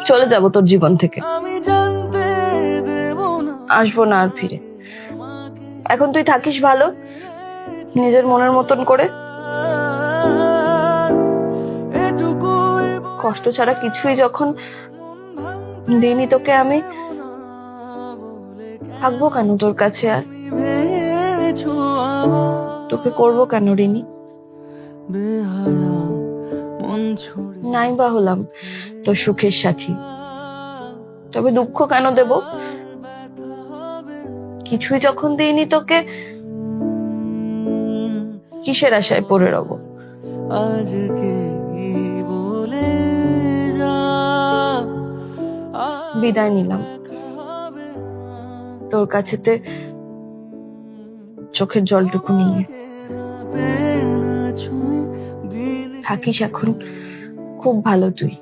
চলে যাব তোর জীবন থেকে, আমি জানতে দেব না আসবো না আর ফিরে। এখন তুই থাকিস ভালো, নিজের মনের মতন করে। এটুকু কষ্ট ছাড়া কিছুই যখন দিইনি তোকে আমি, থাকবো কেন তোর কাছে আর? ভেবেছো আমার তোকে করবো কেন ঋণী? বেহায়া মন ছুড়ে নাই বা হলাম তোর সুখের সাথী, তবে দুঃখ কেন দেব? কিছুই যখন দিইনি তোকে, কিসের আশায় পড়ে রব? আজকে বলে যা বিদায় নিলাম তোর কাছেতে, চোখের জলটুকু নিয়ে। থাকিস এখন খুব ভালো তুই।